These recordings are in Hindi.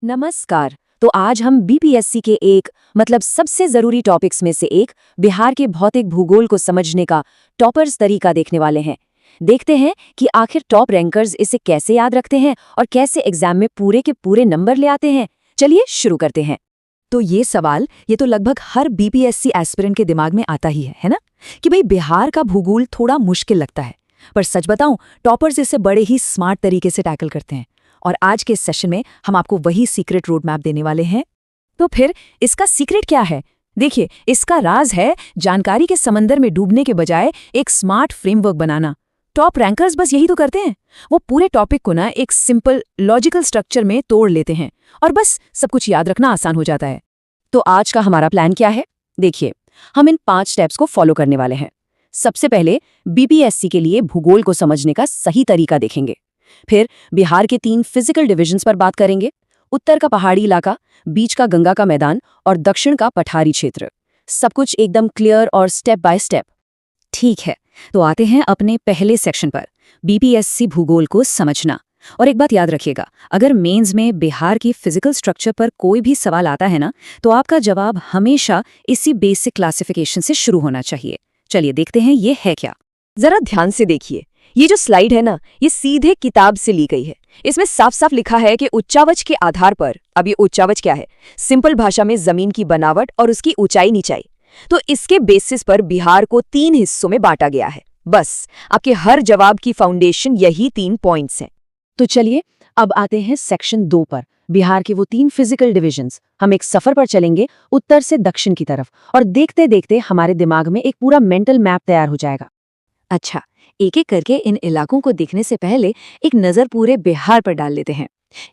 नमस्कार। तो आज हम बीपीएससी के एक सबसे जरूरी टॉपिक्स में से एक बिहार के भौतिक भूगोल को समझने का टॉपर्स तरीका देखने वाले हैं। देखते हैं कि आखिर टॉप रैंकर्स इसे कैसे याद रखते हैं और कैसे एग्जाम में पूरे के पूरे नंबर ले आते हैं। चलिए शुरू करते हैं। तो ये सवाल तो लगभग हर बीपीएससी एस्पिरेंट के दिमाग में आता ही है ना, कि भाई बिहार का भूगोल थोड़ा मुश्किल लगता है। पर सच बताऊं, टॉपर्स इसे बड़े ही स्मार्ट तरीके से टैकल करते हैं। और आज के इस सेशन में हम आपको वही सीक्रेट रोड मैप देने वाले हैं। तो फिर इसका सीक्रेट क्या है? देखिए, इसका राज है जानकारी के समंदर में डूबने के बजाय एक स्मार्ट फ्रेमवर्क बनाना। टॉप रैंकर्स बस यही तो करते हैं। वो पूरे टॉपिक को एक सिंपल लॉजिकल स्ट्रक्चर में तोड़ लेते हैं और बस सब कुछ याद रखना आसान हो जाता है। तो आज का हमारा प्लान क्या है? देखिए, हम इन 5 स्टेप्स को फॉलो करने वाले हैं। सबसे पहले बीपीएससी के लिए भूगोल को समझने का सही तरीका देखेंगे। फिर बिहार के 3 फिजिकल डिविजन्स पर बात करेंगे। उत्तर का पहाड़ी इलाका, बीच का गंगा का मैदान और दक्षिण का पठारी क्षेत्र। सब कुछ एकदम क्लियर और स्टेप बाय स्टेप। ठीक है, तो आते हैं अपने पहले सेक्शन पर, बीपीएससी भूगोल को समझना। और एक बात याद रखिएगा, अगर मेंस में बिहार की फिजिकल स्ट्रक्चर पर कोई भी सवाल आता है ना, तो आपका जवाब हमेशा इसी बेसिक क्लासिफिकेशन से शुरू होना चाहिए। चलिए देखते हैं ये है क्या। जरा ध्यान से देखिए, ये जो स्लाइड है ना, ये सीधे किताब से ली गई है। इसमें साफ साफ लिखा है कि उच्चावच के आधार पर, अब ये उच्चावच क्या है? सिंपल भाषा में जमीन की बनावट और उसकी ऊंचाई नीचाई। तो इसके बेसिस पर बिहार को 3 हिस्सों में बांटा गया है। बस आपके हर जवाब की फाउंडेशन यही 3 पॉइंट्स हैं। तो चलिए अब आते हैं सेक्शन 2 पर, बिहार के वो 3 फिजिकल डिविजन्स। हम एक सफर पर चलेंगे उत्तर से दक्षिण की तरफ, और देखते देखते हमारे दिमाग में एक पूरा मेंटल मैप तैयार हो जाएगा। अच्छा, एक एक करके इन इलाकों को देखने से पहले एक नजर पूरे बिहार पर डाल लेते हैं।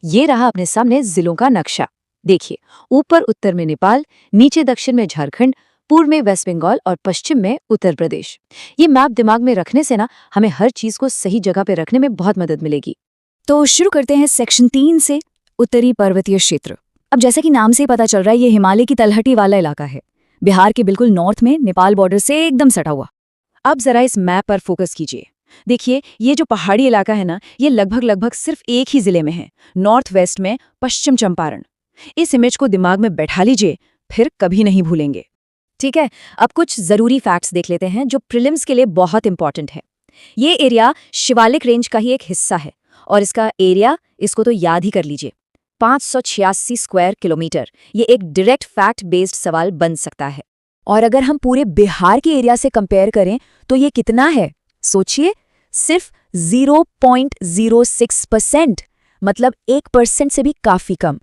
ये रहा अपने सामने जिलों का नक्शा। देखिए, ऊपर उत्तर में नेपाल, नीचे दक्षिण में झारखंड, पूर्व में वेस्ट बंगाल और पश्चिम में उत्तर प्रदेश। ये मैप दिमाग में रखने से हमें हर चीज को सही जगह पे रखने में बहुत मदद मिलेगी। तो शुरू करते हैं सेक्शन 3 से, उत्तरी पर्वतीय क्षेत्र। अब जैसा कि नाम से ही पता चल रहा है, ये हिमालय की तलहटी वाला इलाका है। बिहार के बिल्कुल नॉर्थ में, नेपाल बॉर्डर से एकदम सटा हुआ। अब जरा इस मैप पर फोकस कीजिए। देखिए, ये जो पहाड़ी इलाका है ना, ये लगभग सिर्फ एक ही जिले में है, नॉर्थ वेस्ट में पश्चिम चंपारण। इस इमेज को दिमाग में बैठा लीजिए, फिर कभी नहीं भूलेंगे। ठीक है, अब कुछ जरूरी फैक्ट्स देख लेते हैं जो प्रीलिम्स के लिए बहुत इंपॉर्टेंट है। ये एरिया शिवालिक रेंज का ही एक हिस्सा है, और इसका एरिया, इसको तो याद ही कर लीजिए, 586 स्क्वायर किलोमीटर। ये एक डायरेक्ट फैक्ट बेस्ड सवाल बन सकता है। और अगर हम पूरे बिहार के एरिया से कंपेयर करें तो ये कितना है? सोचिए, सिर्फ 0.06%, मतलब 1% से भी काफी कम।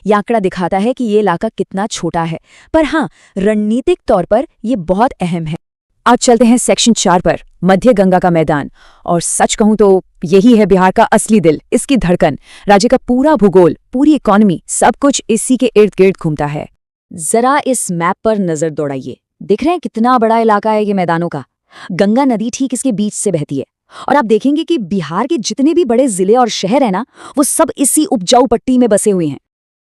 यह आंकड़ा दिखाता है कि ये इलाका कितना छोटा है, पर हाँ, रणनीतिक तौर पर यह बहुत अहम है। आज चलते हैं सेक्शन 4 पर, मध्य गंगा का मैदान। और सच कहूं तो यही है बिहार का असली दिल, इसकी धड़कन। राज्य का पूरा भूगोल, पूरी इकोनॉमी, सब कुछ इसी के इर्द गिर्द घूमता है। जरा इस मैप पर नजर दौड़ाइए। दिख रहे हैं कितना बड़ा इलाका है ये मैदानों का? गंगा नदी ठीक इसके बीच से बहती है, और आप देखेंगे कि बिहार के जितने भी बड़े जिले और शहर है ना, वो सब इसी उपजाऊ पट्टी में बसे हुए हैं।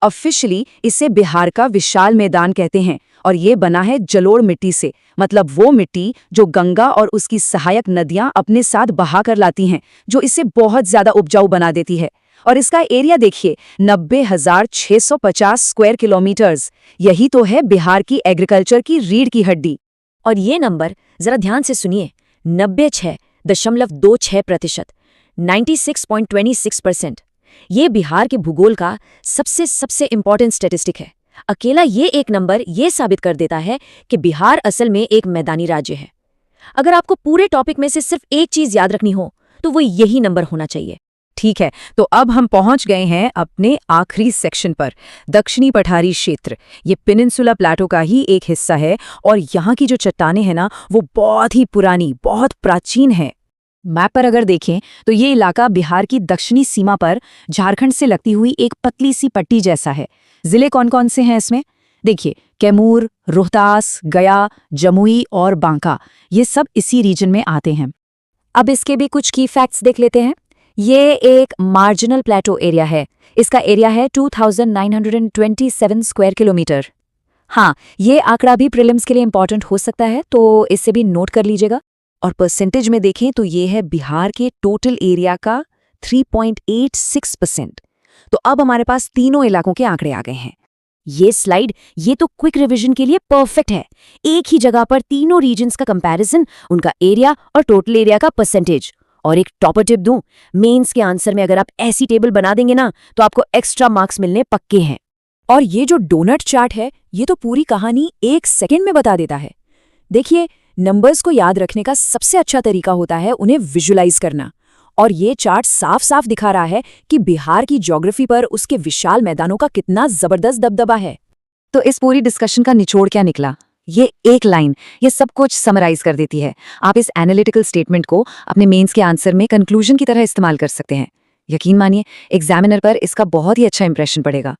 ऑफिशियली इसे बिहार का विशाल मैदान कहते हैं, और ये बना है जलोढ़ मिट्टी से, मतलब वो मिट्टी जो गंगा और उसकी सहायक नदियां अपने साथ बहा कर लाती हैं, जो इसे बहुत ज्यादा उपजाऊ बना देती है। और इसका एरिया देखिए, 90,650 स्क्वायर किलोमीटर्स। यही तो है बिहार की एग्रीकल्चर की रीढ़ की हड्डी। और ये नंबर जरा ध्यान से सुनिए, 96.26%, 96.26%। ये बिहार के भूगोल का सबसे इंपॉर्टेंट स्टैटिस्टिक है। अकेला ये एक नंबर ये साबित कर देता है कि बिहार असल में एक मैदानी राज्य है। अगर आपको पूरे टॉपिक में से सिर्फ एक चीज याद रखनी हो, तो वो यही नंबर होना चाहिए। ठीक है, तो अब हम पहुंच गए हैं अपने आखिरी सेक्शन पर, दक्षिणी पठारी क्षेत्र। ये पेनिनसुला प्लेटो का ही एक हिस्सा है, और यहाँ की जो चट्टानें हैं ना, वो बहुत ही पुरानी, बहुत प्राचीन है। मैप पर अगर देखें तो ये इलाका बिहार की दक्षिणी सीमा पर झारखंड से लगती हुई एक पतली सी पट्टी जैसा है। जिले कौन कौन से हैं इसमें? देखिए, कैमूर, रोहतास, गया, जमुई और बांका, ये सब इसी रीजन में आते हैं। अब इसके भी कुछ की फैक्ट्स देख लेते हैं। ये एक मार्जिनल प्लेटो एरिया है। इसका एरिया है 2927 स्क्वायर किलोमीटर। हाँ, ये आंकड़ा भी प्रीलिम्स के लिए इंपॉर्टेंट हो सकता है, तो इससे भी नोट कर लीजिएगा। और परसेंटेज में देखें तो ये है बिहार के टोटल एरिया का 3.86%। तो अब हमारे पास तीनों इलाकों के आंकड़े आ गए हैं। ये स्लाइड ये तो क्विक रिवीजन के लिए परफेक्ट है। एक ही जगह पर तीनों रीजन्स का कंपैरिजन, उनका एरिया और टोटल एरिया का परसेंटेज। और एक टॉपर टिप दूं, मेंस के आंसर में अगर आप ऐसी टेबल बना देंगे ना तो आपको एक्स्ट्रा मार्क्स मिलने पक्के हैं। और ये जो डोनट चार्ट है ये तो पूरी कहानी 1 सेकंड में बता देता है। देखिए, नंबर्स को याद रखने का सबसे अच्छा तरीका होता है उन्हें विजुलाइज करना। और ये चार्ट साफ साफ दिखा रहा है कि बिहार की ज्योग्राफी पर उसके विशाल मैदानों का कितना जबरदस्त दबदबा है। तो इस पूरी डिस्कशन का निचोड़ क्या निकला? ये एक लाइन ये सब कुछ समराइज कर देती है। आप इस एनालिटिकल स्टेटमेंट को अपने मेंस के आंसर में कंक्लूजन की तरह इस्तेमाल कर सकते हैं। यकीन मानिए, एग्जामिनर पर इसका बहुत ही अच्छा इंप्रेशन पड़ेगा।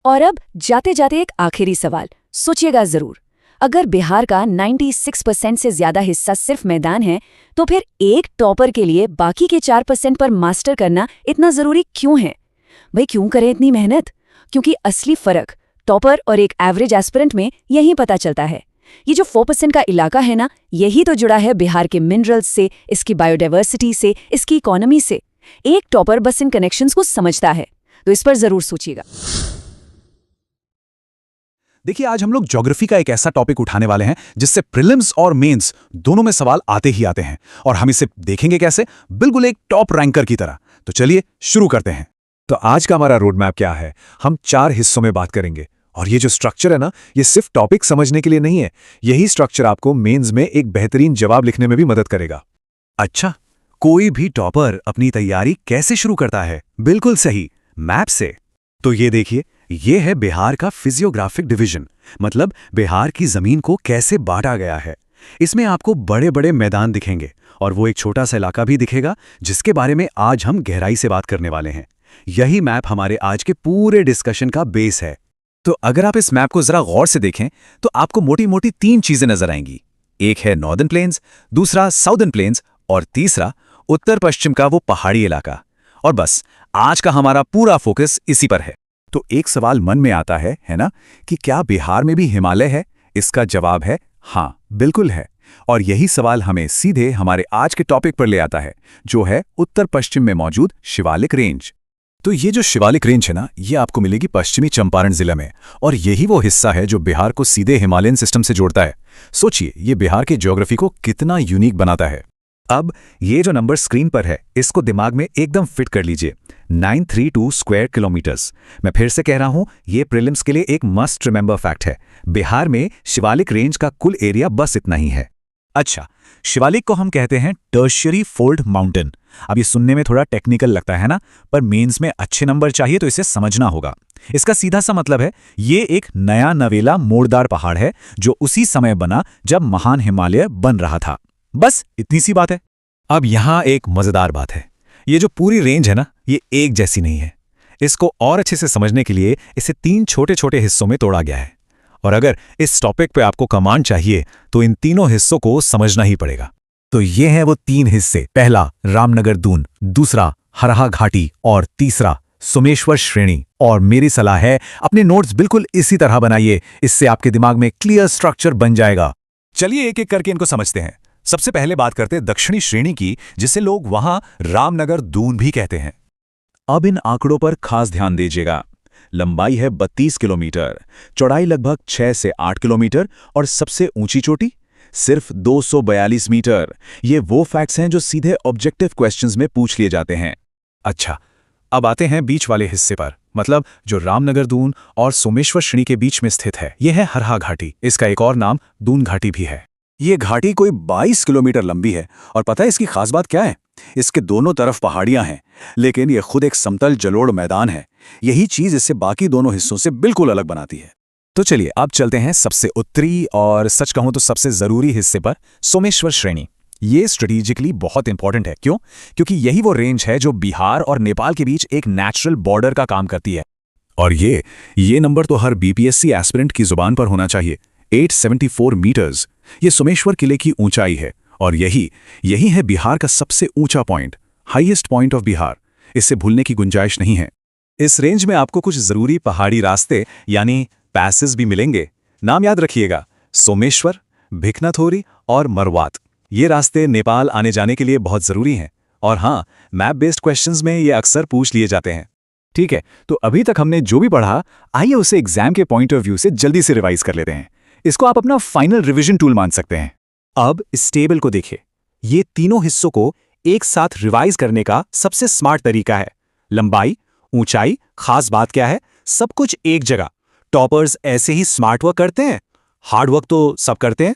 और अब जाते जाते एक आखिरी सवाल, सोचिएगा जरूर। अगर बिहार का 96% से ज्यादा हिस्सा सिर्फ मैदान है, तो फिर एक टॉपर के लिए बाकी के 4% पर मास्टर करना इतना जरूरी क्यों है? भाई क्यों करें इतनी मेहनत? क्योंकि असली फर्क टॉपर और एक एवरेज एस्पिरेंट में यहीं पता चलता है। ये जो 4% का इलाका है ना, यही तो जुड़ा है बिहार के मिनरल्स से, इसकी बायोडाइवर्सिटी से, इसकी इकोनॉमी से। एक टॉपर बस इन कनेक्शंस को समझता है। तो इस पर जरूर सोचिएगा। देखिए, आज हम लोग ज्योग्राफी का एक ऐसा टॉपिक उठाने वाले हैं जिससे प्रीलिम्स और मेंस दोनों में सवाल आते ही आते हैं। और हम इसे देखेंगे कैसे? बिल्कुल एक टॉप रैंकर की तरह। तो चलिए शुरू करते हैं। तो आज का हमारा रोड मैप क्या है? हम 4 हिस्सों में बात करेंगे। और ये जो स्ट्रक्चर है ना, ये सिर्फ टॉपिक समझने के लिए नहीं है। यही स्ट्रक्चर आपको मेंस में एक बेहतरीन जवाब लिखने में भी मदद करेगा। अच्छा, कोई भी टॉपर अपनी तैयारी कैसे शुरू करता है? बिल्कुल सही, मैप से। तो ये देखिए, ये है बिहार का फिजियोग्राफिक डिवीजन, मतलब बिहार की जमीन को कैसे बांटा गया है। इसमें आपको बड़े बड़े मैदान दिखेंगे और वो एक छोटा सा इलाका भी दिखेगा जिसके बारे में आज हम गहराई से बात करने वाले हैं। यही मैप हमारे आज के पूरे डिस्कशन का बेस है। तो अगर आप इस मैप को जरा गौर से देखें तो आपको मोटी मोटी 3 चीजें नजर आएंगी। एक है नॉर्दर्न प्लेन्स, दूसरा साउदर्न प्लेन्स और तीसरा उत्तर पश्चिम का वो पहाड़ी इलाका। और बस आज का हमारा पूरा फोकस इसी पर है। तो एक सवाल मन में आता है ना, कि क्या बिहार में भी हिमालय है? इसका जवाब है हाँ, बिल्कुल है। और यही सवाल हमें सीधे हमारे आज के टॉपिक पर ले आता है, जो है उत्तर पश्चिम में मौजूद शिवालिक रेंज। तो ये जो शिवालिक रेंज है ना, ये आपको मिलेगी पश्चिमी चंपारण जिले में। और यही वो हिस्सा है जो बिहार को सीधे हिमालयन सिस्टम से जोड़ता है। सोचिए, ये बिहार की ज्योग्राफी को कितना यूनिक बनाता है। अब ये जो नंबर स्क्रीन पर है, इसको दिमाग में एकदम फिट कर लीजिए। 932 स्क्वायर किलोमीटर्स। मैं फिर से कह रहा हूं, ये प्रीलिम्स के लिए एक मस्ट रिमेंबर फैक्ट है। बिहार में शिवालिक रेंज का कुल एरिया बस इतना ही है। अच्छा, शिवालिक को हम कहते हैं टर्शियरी फोल्ड माउंटेन। अब ये सुनने में थोड़ा टेक्निकल लगता है ना, पर मेंस में अच्छे नंबर चाहिए तो इसे समझना होगा। इसका सीधा सा मतलब है, ये एक नया नवेला मोड़दार पहाड़ है जो उसी समय बना जब महान हिमालय बन रहा था। बस इतनी सी बात है। अब यहां एक मजेदार बात है, ये जो पूरी रेंज है ना, ये एक जैसी नहीं है। इसको और अच्छे से समझने के लिए इसे 3 छोटे छोटे हिस्सों में तोड़ा गया है। और अगर इस टॉपिक पे आपको कमांड चाहिए तो इन तीनों हिस्सों को समझना ही पड़ेगा। तो ये हैं वो 3 हिस्से। पहला रामनगर दून, दूसरा हरहा घाटी और तीसरा सोमेश्वर श्रेणी। और मेरी सलाह है, अपने नोट्स बिल्कुल इसी तरह बनाइए, इससे आपके दिमाग में क्लियर स्ट्रक्चर बन जाएगा। चलिए एक एक करके इनको समझते हैं। सबसे पहले बात करते हैं दक्षिणी श्रेणी की, जिसे लोग वहां रामनगर दून भी कहते हैं। अब इन आंकड़ों पर खास ध्यान दीजिएगा। लंबाई है 32 किलोमीटर, चौड़ाई लगभग 6 से 8 किलोमीटर और सबसे ऊंची चोटी सिर्फ 242 मीटर। ये वो फैक्ट्स हैं जो सीधे ऑब्जेक्टिव क्वेश्चंस में पूछ लिए जाते हैं। अच्छा, अब आते हैं बीच वाले हिस्से पर, मतलब जो रामनगर दून और सोमेश्वर श्रेणी के बीच में स्थित है। यह है हरहा घाटी। इसका एक और नाम दून घाटी भी है। ये घाटी कोई 22 किलोमीटर लंबी है। और पता है इसकी खास बात क्या है? इसके दोनों तरफ पहाड़ियां हैं, लेकिन यह खुद एक समतल जलोढ़ मैदान है। यही चीज इसे बाकी दोनों हिस्सों से बिल्कुल अलग बनाती है। तो चलिए अब चलते हैं सबसे उत्तरी और सच कहूं तो सबसे जरूरी हिस्से पर, सोमेश्वर श्रेणी। ये स्ट्रेटेजिकली बहुत इंपॉर्टेंट है। क्यों? क्योंकि यही वो रेंज है जो बिहार और नेपाल के बीच एक नेचुरल बॉर्डर का काम करती है। और ये नंबर तो हर बीपीएससी एस्पिरेंट की जुबान पर होना चाहिए। 874 मीटर्स ये सोमेश्वर किले की ऊंचाई है। और यही है बिहार का सबसे ऊंचा point, highest point of Bihar. इससे भूलने की गुंजाइश नहीं है। इस रेंज में आपको कुछ जरूरी पहाड़ी रास्ते यानी पैसेस भी मिलेंगे। नाम याद रखिएगा, सोमेश्वर, भिकनाथोरी और मरवात। ये रास्ते नेपाल आने जाने के लिए बहुत जरूरी हैं। और हाँ, मैप बेस्ड क्वेश्चंस में ये अक्सर पूछ लिए जाते हैं। ठीक है, तो अभी तक हमने जो भी पढ़ा, आइए उसे एग्जाम के पॉइंट ऑफ व्यू से जल्दी से रिवाइज कर लेते हैं। इसको आप अपना फाइनल रिवीजन टूल मान सकते हैं। अब इस टेबल को देखिए, ये तीनों हिस्सों को एक साथ रिवाइज करने का सबसे स्मार्ट तरीका है। लंबाई, ऊंचाई, खास बात क्या है, सब कुछ एक जगह। टॉपर्स ऐसे ही स्मार्ट वर्क करते हैं, हार्ड वर्क तो सब करते हैं।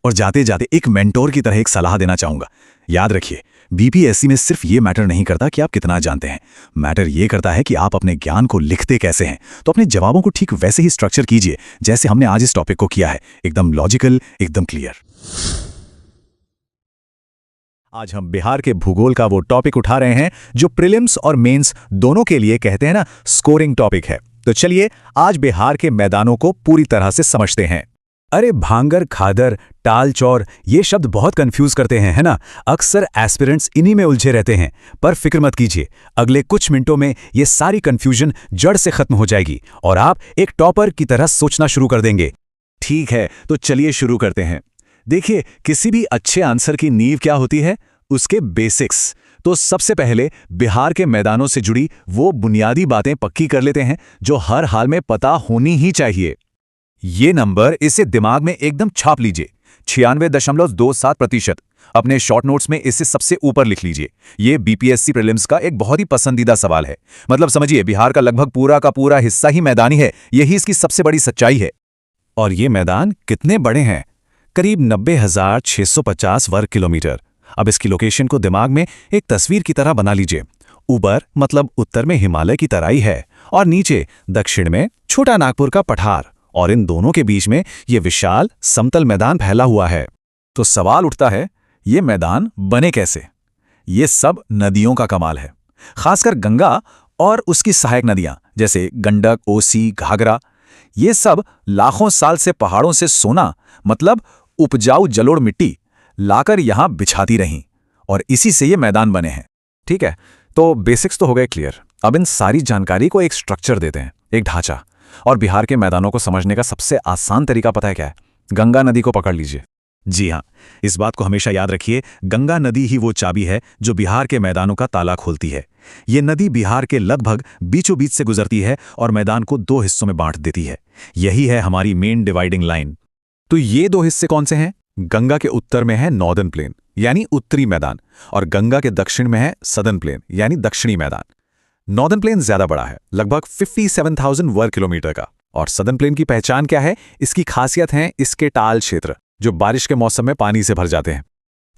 और जाते जाते एक मेंटोर की तरह एक सलाह देना चाहूंगा। याद रखिए, बीपीएससी में सिर्फ ये मैटर नहीं करता कि आप कितना जानते हैं, मैटर ये करता है कि आप अपने ज्ञान को लिखते कैसे हैं। तो अपने जवाबों को ठीक वैसे ही स्ट्रक्चर कीजिए जैसे हमने आज इस टॉपिक को किया है, एकदम लॉजिकल, एकदम क्लियर। आज हम बिहार के भूगोल का वो टॉपिक उठा रहे हैं जो प्रीलिम्स और मेंस दोनों के लिए कहते हैं ना, स्कोरिंग टॉपिक है। तो चलिए आज बिहार के मैदानों को पूरी तरह से समझते हैं। अरे भांगर, खादर, टाल, चौर, ये शब्द बहुत कंफ्यूज करते हैं, है ना? अक्सर एस्पिरेंट्स इन्हीं में उलझे रहते हैं। पर फिक्र मत कीजिए, अगले कुछ मिनटों में ये सारी कंफ्यूजन जड़ से खत्म हो जाएगी और आप एक टॉपर की तरह सोचना शुरू कर देंगे। ठीक है, तो चलिए शुरू करते हैं। देखिए, किसी भी अच्छे आंसर की नींव क्या होती है? उसके बेसिक्स। तो सबसे पहले बिहार के मैदानों से जुड़ी वो बुनियादी बातें पक्की कर लेते हैं जो हर हाल में पता होनी ही चाहिए। ये नंबर, इसे दिमाग में एकदम छाप लीजिए, 96.27%। अपने शॉर्ट नोट्स में इसे सबसे ऊपर लिख लीजिए। ये बीपीएससी प्रीलिम्स का एक बहुत ही पसंदीदा सवाल है। मतलब समझिए, बिहार का लगभग पूरा का पूरा हिस्सा ही मैदानी है। यही इसकी सबसे बड़ी सच्चाई है। और ये मैदान कितने बड़े हैं? करीब 90,650 वर्ग किलोमीटर। अब इसकी लोकेशन को दिमाग में एक तस्वीर की तरह बना लीजिए। ऊपर मतलब उत्तर में हिमालय की तराई है और नीचे दक्षिण में छोटा नागपुर का पठार, और इन दोनों के बीच में ये विशाल समतल मैदान फैला हुआ है। तो सवाल उठता है, ये मैदान बने कैसे? ये सब नदियों का कमाल है, खासकर गंगा और उसकी सहायक नदियां जैसे गंडक, ओसी, घाघरा। ये सब लाखों साल से पहाड़ों से सोना, मतलब उपजाऊ जलोढ़ मिट्टी लाकर यहां बिछाती रहीं, और इसी से ये मैदान बने हैं। ठीक है, तो बेसिक्स तो हो गए क्लियर। अब इन सारी जानकारी को एक स्ट्रक्चर देते हैं, एक ढांचा। और बिहार के मैदानों को समझने का सबसे आसान तरीका पता है क्या है? गंगा नदी को पकड़ लीजिए। जी हां, इस बात को हमेशा याद रखिए, गंगा नदी ही वो चाबी है जो बिहार के मैदानों का ताला खोलती है। ये नदी बिहार के लगभग बीचों बीच से गुजरती है और मैदान को दो हिस्सों में बांट देती है। यही है हमारी मेन डिवाइडिंग लाइन। तो ये दो हिस्से कौन से हैं? गंगा के उत्तर में है नॉर्दर्न प्लेन यानी उत्तरी मैदान, और गंगा के दक्षिण में है सदर्न प्लेन यानी दक्षिणी मैदान। नॉर्दर्न प्लेन ज्यादा बड़ा है, लगभग 57,000 वर्ग किलोमीटर का। और सदर्न प्लेन की पहचान क्या है? इसकी खासियत है इसके टाल क्षेत्र, जो बारिश के मौसम में पानी से भर जाते हैं।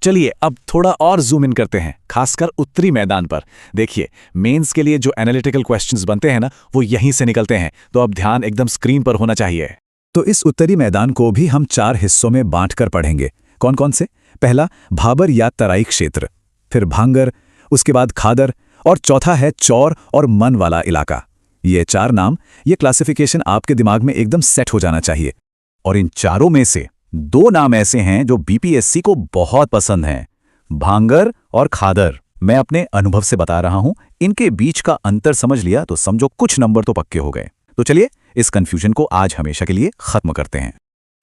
चलिए अब थोड़ा और जूम इन करते हैं, खासकर उत्तरी मैदान पर। देखिए, मेंस के लिए जो एनालिटिकल क्वेश्चंस बनते हैं ना, वो यहीं से निकलते हैं। तो अब ध्यान एकदम स्क्रीन पर होना चाहिए। तो इस उत्तरी मैदान को भी हम 4 हिस्सों में बांटकर पढ़ेंगे। कौन कौन से? पहला भाबर या तराई क्षेत्र, फिर भांगर, उसके बाद खादर, और चौथा है चौर और मन वाला इलाका। ये 4 नाम, ये क्लासिफिकेशन आपके दिमाग में एकदम सेट हो जाना चाहिए। और इन चारों में से 2 नाम ऐसे हैं जो बीपीएससी को बहुत पसंद हैं, भांगर और खादर। मैं अपने अनुभव से बता रहा हूं, इनके बीच का अंतर समझ लिया तो समझो कुछ नंबर तो पक्के हो गए। तो चलिए इस कंफ्यूजन को आज हमेशा के लिए खत्म करते हैं।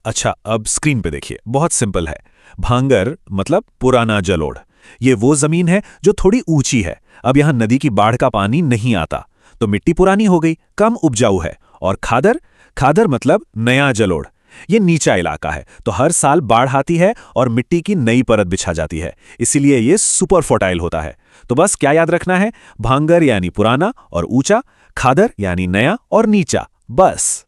अच्छा, अब स्क्रीन पे देखिए, बहुत सिंपल है। भांगर मतलब पुराना जलोढ़। ये वो जमीन है जो थोड़ी ऊंची है। अब यहां नदी की बाढ़ का पानी नहीं आता, तो मिट्टी पुरानी हो गई, कम उपजाऊ है। और खादर, खादर मतलब नया जलोढ़। ये नीचा इलाका है, तो हर साल बाढ़ आती है और मिट्टी की नई परत बिछा जाती है, इसीलिए ये सुपर फर्टाइल होता है। तो बस क्या याद रखना है? भांगर यानी पुराना और ऊंचा, खादर यानी नया और नीचा, बस।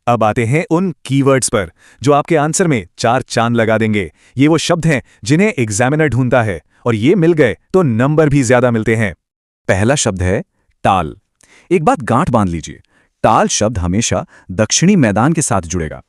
अब आते हैं उन कीवर्ड्स पर जो आपके आंसर में 4 चांद लगा देंगे। ये वो शब्द हैं जिन्हें एग्जामिनर ढूंढता है, और ये मिल गए तो नंबर भी ज्यादा मिलते हैं। पहला शब्द है टाल। एक बात गांठ बांध लीजिए, टाल शब्द हमेशा दक्षिणी मैदान के साथ जुड़ेगा।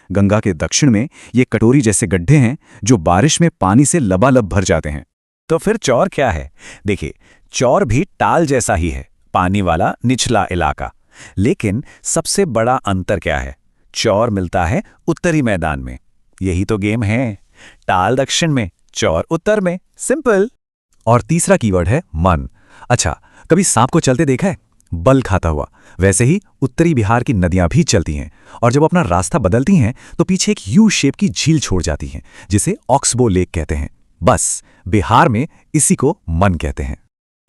गंगा के दक्षिण में ये कटोरी जैसे गड्ढे हैं जो बारिश में पानी से लबालब भर जाते हैं। तो फिर चौर क्या है? देखिए, चौर भी टाल जैसा ही है, पानी वाला निचला इलाका। लेकिन सबसे बड़ा अंतर क्या है? चौर मिलता है उत्तरी मैदान में। यही तो गेम है, टाल दक्षिण में, चौर उत्तर में, सिंपल। और तीसरा कीवर्ड है मन। अच्छा, कभी सांप को चलते देखा है? बल खाता हुआ। वैसे ही उत्तरी बिहार की नदियां भी चलती हैं, और जब अपना रास्ता बदलती हैं तो पीछे एक यू शेप की झील छोड़ जाती हैं, जिसे ऑक्सबो लेक कहते हैं। बस बिहार में इसी को मन कहते हैं।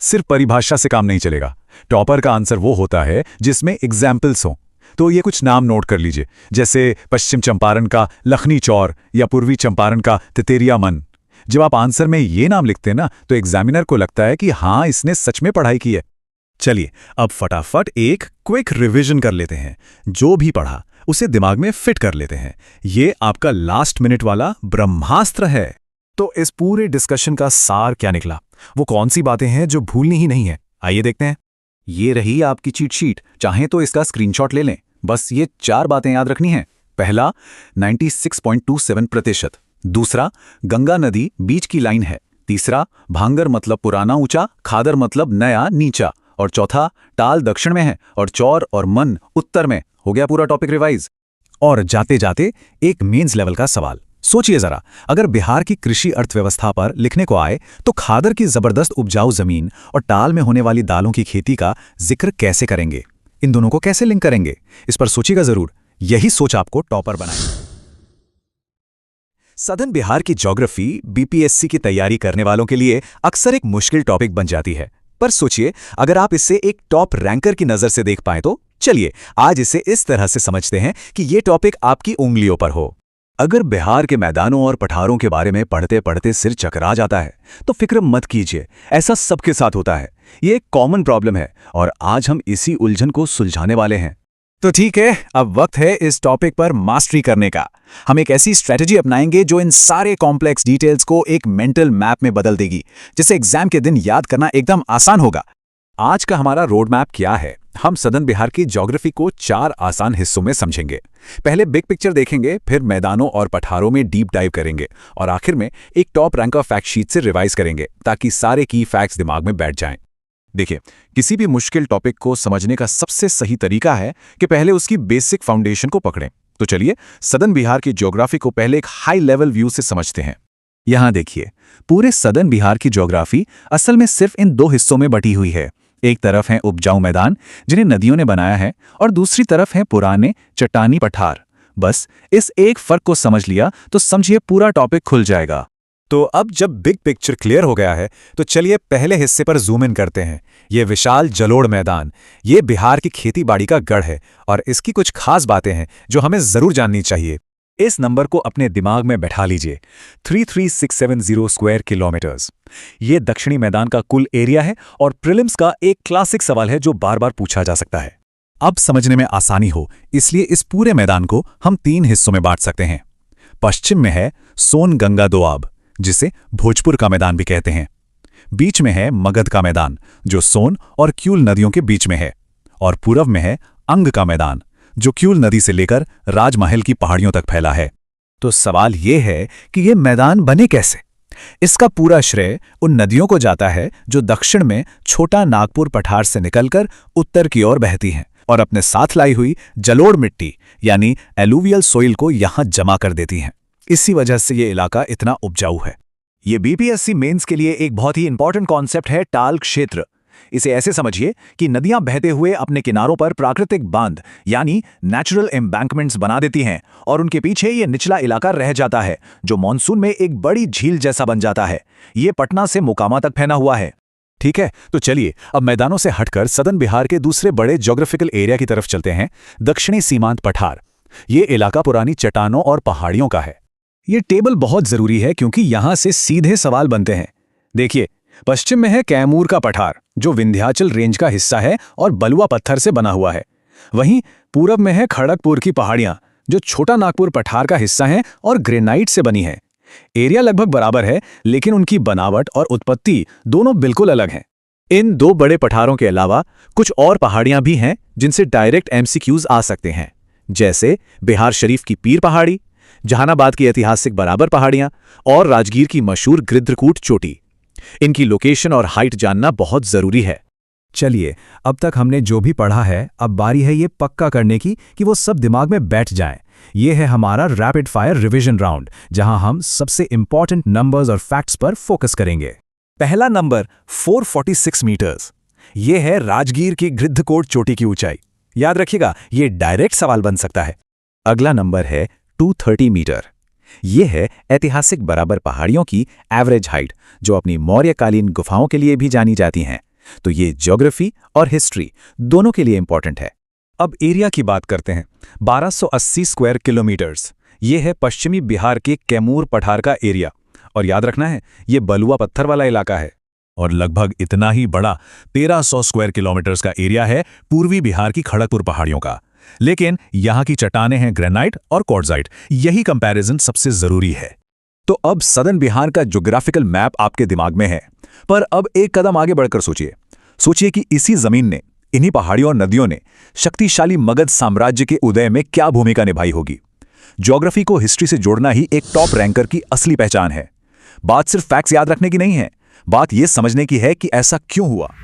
सिर्फ परिभाषा से काम नहीं चलेगा। टॉपर का आंसर वो होता है जिसमें एग्जाम्पल्स हों। तो ये कुछ नाम नोट कर लीजिए, जैसे पश्चिम चंपारण का लखनी चौर या पूर्वी चंपारण का तेतेरिया मन। जब आप आंसर में ये नाम लिखते हैं ना, तो एग्जामिनर को लगता है कि हाँ, इसने सच में पढ़ाई की है। चलिए अब फटाफट एक क्विक रिवीजन कर लेते हैं। जो भी पढ़ा उसे दिमाग में फिट कर लेते हैं। ये आपका लास्ट मिनट वाला ब्रह्मास्त्र है। तो इस पूरे डिस्कशन का सार क्या निकला, वो कौन सी बातें हैं जो भूलनी ही नहीं है, आइए देखते हैं। ये रही आपकी चीट शीट, चाहें तो इसका स्क्रीनशॉट ले लें। बस ये 4 बातें याद रखनी हैं। पहला 96.27%। दूसरा, गंगा नदी बीच की लाइन है। तीसरा, भांगर मतलब पुराना ऊंचा, खादर मतलब नया नीचा। और चौथा, टाल दक्षिण में है और चौर और मन उत्तर में। हो गया पूरा टॉपिक रिवाइज। और जाते जाते एक मेंस लेवल का सवाल। सोचिए जरा, अगर बिहार की कृषि अर्थव्यवस्था पर लिखने को आए तो खादर की जबरदस्त उपजाऊ जमीन और टाल में होने वाली दालों की खेती का जिक्र कैसे करेंगे? इन दोनों को कैसे लिंक करेंगे? इस पर सोचिएगा जरूर। यही सोच आपको टॉपर बनाए। सदर्न बिहार की ज्योग्राफी बीपीएससी की तैयारी करने वालों के लिए अक्सर एक मुश्किल टॉपिक बन जाती है। पर सोचिए, अगर आप इसे एक टॉप रैंकर की नजर से देख पाएं तो चलिए आज इसे इस तरह से समझते हैं कि ये टॉपिक आपकी उंगलियों पर हो। अगर बिहार के मैदानों और पठारों के बारे में पढ़ते पढ़ते सिर चकरा जाता है तो फिक्र मत कीजिए, ऐसा सबके साथ होता है। ये एक कॉमन प्रॉब्लम है और आज हम इसी उलझन को सुलझाने वाले हैं। तो ठीक है, अब वक्त है इस टॉपिक पर मास्टरी करने का। हम एक ऐसी स्ट्रेटजी अपनाएंगे जो इन सारे कॉम्प्लेक्स डिटेल्स को एक मेंटल मैप में बदल देगी, जिसे एग्जाम के दिन याद करना एकदम आसान होगा। आज का हमारा रोड मैप क्या है? हम सदर्न बिहार की ज्योग्राफी को 4 आसान हिस्सों में समझेंगे। पहले बिग पिक्चर देखेंगे, फिर मैदानों और पठारों में डीप डाइव करेंगे और आखिर में एक टॉप रैंकर फैक्ट शीट से रिवाइज करेंगे ताकि सारे की फैक्ट्स दिमाग में बैठ जाएं। देखिए, किसी भी मुश्किल टॉपिक को समझने का सबसे सही तरीका है कि पहले उसकी बेसिक फाउंडेशन को पकड़ें। तो चलिए सदर्न बिहार की ज्योग्राफी को पहले एक हाई लेवल व्यू से समझते हैं। यहां देखिए, पूरे सदर्न बिहार की ज्योग्राफी असल में सिर्फ इन 2 हिस्सों में बटी हुई है। एक तरफ है उपजाऊ मैदान जिन्हें नदियों ने बनाया है और दूसरी तरफ है पुराने चट्टानी पठार। बस इस एक फर्क को समझ लिया तो समझिए पूरा टॉपिक खुल जाएगा। तो अब जब बिग पिक्चर क्लियर हो गया है तो चलिए पहले हिस्से पर जूम इन करते हैं। ये विशाल जलोढ़ मैदान, ये बिहार की खेती बाड़ी का गढ़ है और इसकी कुछ खास बातें हैं जो हमें जरूर जाननी चाहिए। इस नंबर को अपने दिमाग में बैठा लीजिए, 33670 स्क्वायर किलोमीटर्स। ये दक्षिणी मैदान का कुल एरिया है और प्रीलिम्स का एक क्लासिक सवाल है जो बार बार पूछा जा सकता है। अब समझने में आसानी हो इसलिए इस पूरे मैदान को हम 3 हिस्सों में बांट सकते हैं। पश्चिम में है सोन गंगा दोआब, जिसे भोजपुर का मैदान भी कहते हैं। बीच में है मगध का मैदान जो सोन और क्यूल नदियों के बीच में है। और पूरब में है अंग का मैदान जो क्यूल नदी से लेकर राजमहल की पहाड़ियों तक फैला है। तो सवाल यह है कि ये मैदान बने कैसे? इसका पूरा श्रेय उन नदियों को जाता है जो दक्षिण में छोटा नागपुर पठार से निकलकर उत्तर की ओर बहती हैं और अपने साथ लाई हुई जलोढ़ मिट्टी यानी एलुवियल सोइल को यहां जमा कर देती हैं। इसी वजह से ये इलाका इतना उपजाऊ है। ये बीपीएससी मेंस के लिए एक बहुत ही इंपॉर्टेंट कॉन्सेप्ट है टाल क्षेत्र। इसे ऐसे समझिए कि नदियां बहते हुए अपने किनारों पर प्राकृतिक बांध यानी नेचुरल एम्बैंकमेंट्स बना देती हैं और उनके पीछे ये निचला इलाका रह जाता है जो मॉनसून में एक बड़ी झील जैसा बन जाता है। ये पटना से मोकामा तक फैला हुआ है। ठीक है, तो चलिए अब मैदानों से हटकर सदर्न बिहार के दूसरे बड़े ज्योग्राफिकल एरिया की तरफ चलते हैं, दक्षिणी सीमांत पठार। ये इलाका पुरानी चट्टानों और पहाड़ियों का है। ये टेबल बहुत जरूरी है क्योंकि यहां से सीधे सवाल बनते हैं। देखिए, पश्चिम में है कैमूर का पठार जो विंध्याचल रेंज का हिस्सा है और बलुआ पत्थर से बना हुआ है। वहीं पूरब में है खड़गपुर की पहाड़ियां जो छोटा नागपुर पठार का हिस्सा हैं और ग्रेनाइट से बनी है। एरिया लगभग बराबर है लेकिन उनकी बनावट और उत्पत्ति दोनों बिल्कुल अलग हैं। इन 2 बड़े पठारों के अलावा कुछ और पहाड़ियां भी हैं जिनसे डायरेक्ट एमसीक्यूज आ सकते हैं, जैसे बिहार शरीफ की पीर पहाड़ी, जहानाबाद की ऐतिहासिक बराबर पहाड़ियां और राजगीर की मशहूर गृध्रकूट चोटी। इनकी लोकेशन और हाइट जानना बहुत जरूरी है। चलिए, अब तक हमने जो भी पढ़ा है अब बारी है ये पक्का करने की कि वो सब दिमाग में बैठ जाएं। ये है हमारा रैपिड फायर रिवीजन राउंड जहां हम सबसे इंपॉर्टेंट नंबर्स और फैक्ट्स पर फोकस करेंगे। पहला नंबर 446 मीटर्स। ये है राजगीर की गृध्रकूट चोटी की ऊंचाई। याद रखिएगा, ये डायरेक्ट सवाल बन सकता है। अगला नंबर है 230 मीटर। ये है ऐतिहासिक बराबर पहाड़ियों की एवरेज हाइट जो अपनी मौर्यकालीन गुफाओं के लिए भी जानी जाती हैं। तो ये ज्योग्राफी और हिस्ट्री दोनों के लिए इंपॉर्टेंट है। अब एरिया की बात करते हैं। 1280 स्क्वायर किलोमीटर्स, ये है पश्चिमी बिहार के कैमूर पठार का एरिया। और याद रखना है, ये बलुआ पत्थर वाला इलाका है। और लगभग इतना ही बड़ा 1300 स्क्वायर किलोमीटर्स का एरिया है पूर्वी बिहार की खड़गपुर पहाड़ियों का। लेकिन यहाँ की चट्टानें हैं ग्रेनाइट और क्वार्ट्जाइट। यही कंपैरिजन सबसे जरूरी है। तो अब सदर्न बिहार का ज्योग्राफिकल मैप आपके दिमाग में है, पर अब एक कदम आगे बढ़कर सोचिए कि इसी जमीन ने, इन्हीं पहाड़ियों और नदियों ने शक्तिशाली मगध साम्राज्य के उदय में क्या भूमिका निभाई होगी। ज्योग्राफी को हिस्ट्री से जोड़ना ही एक टॉप रैंकर की असली पहचान है। बात सिर्फ फैक्ट्स याद रखने की नहीं है, बात यह समझने की है कि ऐसा क्यों हुआ।